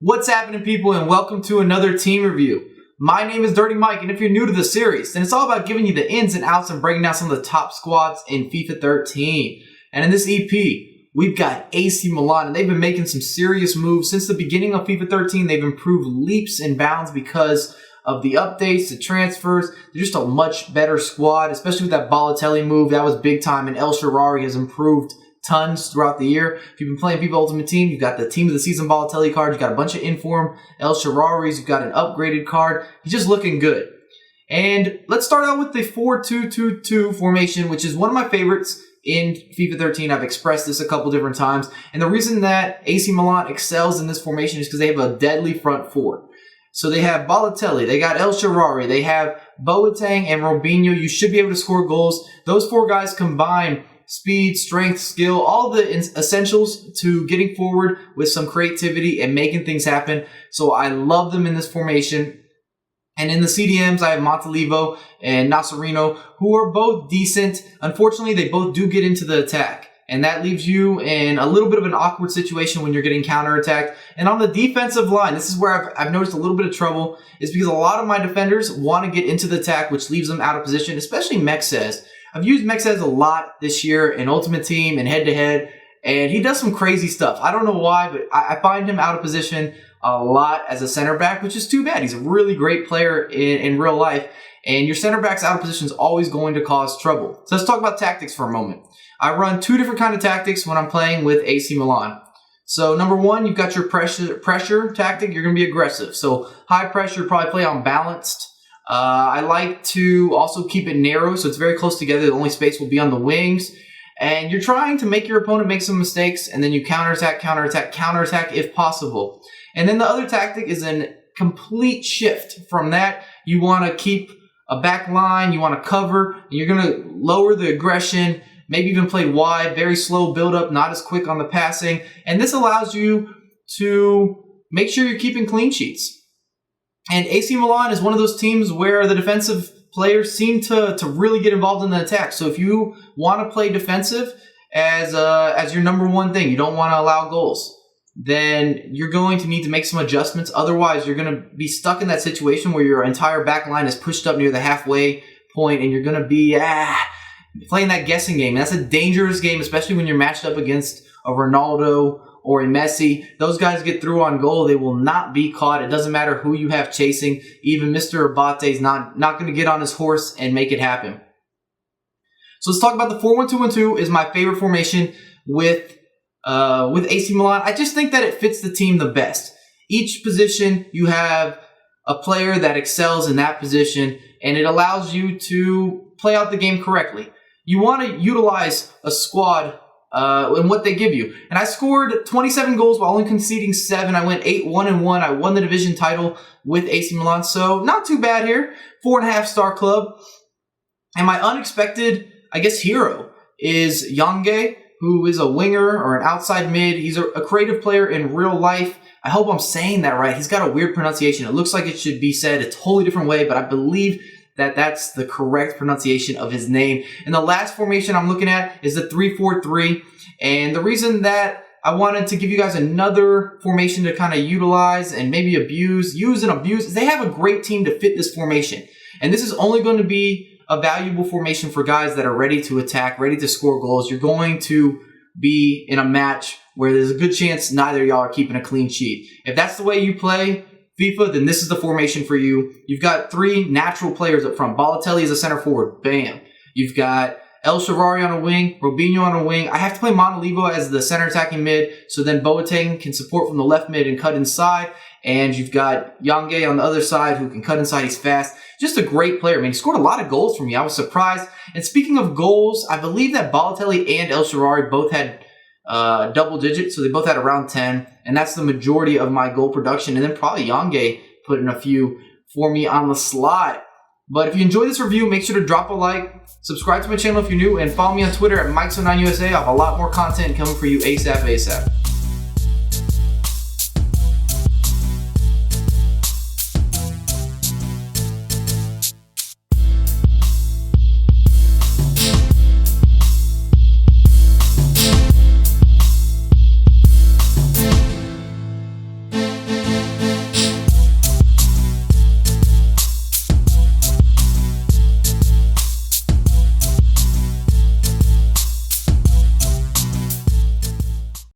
What's happening, people, and welcome to another team review. My name is Dirty Mike, and if you're new to the series, then it's all about giving you the ins and outs and breaking down some of the top squads in FIFA 13. And in this EP, we've got AC Milan, and they've been making some serious moves. Since the beginning of FIFA 13, they've improved leaps and bounds because of the updates, the transfers. They're just a much better squad, especially with that Balotelli move. That was big time, and El Shaarawy has improved tons throughout the year. If you've been playing FIFA Ultimate Team, you've got the Team of the Season Balotelli card. You've got a bunch of inform El Shaarawy's. You've got an upgraded card. He's just looking good. And let's start out with the 4-2-2-2 formation, which is one of my favorites in FIFA 13. I've expressed this a couple different times. And the reason that AC Milan excels in this formation is because they have a deadly front four. So they have Balotelli, they got El Shaarawy, they have Boateng and Robinho. You should be able to score goals. Those four guys combine speed, strength, skill, all the essentials to getting forward with some creativity and making things happen. So I love them in this formation. And in the CDMs, I have Montalivo and Nasserino, who are both decent. Unfortunately, they both do get into the attack. And that leaves you in a little bit of an awkward situation when you're getting counterattacked. And on the defensive line, this is where I've noticed a little bit of trouble, is because a lot of my defenders want to get into the attack, which leaves them out of position, especially Mexes. I've used Mexes a lot this year in Ultimate Team and head-to-head, and he does some crazy stuff. I don't know why, but I find him out of position a lot as a center back, which is too bad. He's a really great player in real life, and your center back's out of position is always going to cause trouble. So let's talk about tactics for a moment. I run two different kind of tactics when I'm playing with AC Milan. So number one, you've got your pressure tactic. You're going to be aggressive. So high pressure, probably play on balanced. I like to also keep it narrow, so it's very close together. The only space will be on the wings. And you're trying to make your opponent make some mistakes, and then you counterattack if possible. And then the other tactic is a complete shift from that. You want to keep a back line, you want to cover, and you're going to lower the aggression, maybe even play wide, very slow build-up, not as quick on the passing. And this allows you to make sure you're keeping clean sheets. And AC Milan is one of those teams where the defensive players seem to really get involved in the attack. So if you want to play defensive as your number one thing, you don't want to allow goals, then you're going to need to make some adjustments. Otherwise, you're going to be stuck in that situation where your entire back line is pushed up near the halfway point, and you're going to be playing that guessing game. And that's a dangerous game, especially when you're matched up against a Ronaldo or a Messi. Those guys get through on goal. They will not be caught. It doesn't matter who you have chasing. Even Mr. Abate is not going to get on his horse and make it happen. So let's talk about the 4-1-2-1-2 is my favorite formation with AC Milan. I just think that it fits the team the best. Each position, you have a player that excels in that position, and it allows you to play out the game correctly. You want to utilize a squad and what they give you. And I scored 27 goals while only conceding 7. I went 8-1-1. I won the division title with AC Milan, so not too bad here. 4.5-star club. And my unexpected, I guess, hero is Yange, who is a winger or an outside mid. He's a creative player in real life. I hope I'm saying that right. He's got a weird pronunciation. It looks like it should be said a totally different way, but I believe that that's the correct pronunciation of his name. And the last formation I'm looking at is the 3-4-3. And the reason that I wanted to give you guys another formation to kind of utilize and maybe use and abuse, is they have a great team to fit this formation. And this is only going to be a valuable formation for guys that are ready to attack, ready to score goals. You're going to be in a match where there's a good chance neither of y'all are keeping a clean sheet. If that's the way you play FIFA, then this is the formation for you. You've got three natural players up front. Balotelli is a center forward. Bam. You've got El Shaarawy on a wing, Robinho on a wing. I have to play Montalivo as the center attacking mid, so then Boateng can support from the left mid and cut inside. And you've got Yange on the other side who can cut inside. He's fast. Just a great player. I mean, he scored a lot of goals for me. I was surprised. And speaking of goals, I believe that Balotelli and El Shaarawy both had double digits, so they both had around 10, and that's the majority of my goal production. And then probably Yange put in a few for me on the slot. But if you enjoyed this review, make sure to drop a like, subscribe to my channel if you're new, and follow me on Twitter at MikeSo9USA. I have a lot more content coming for you ASAP.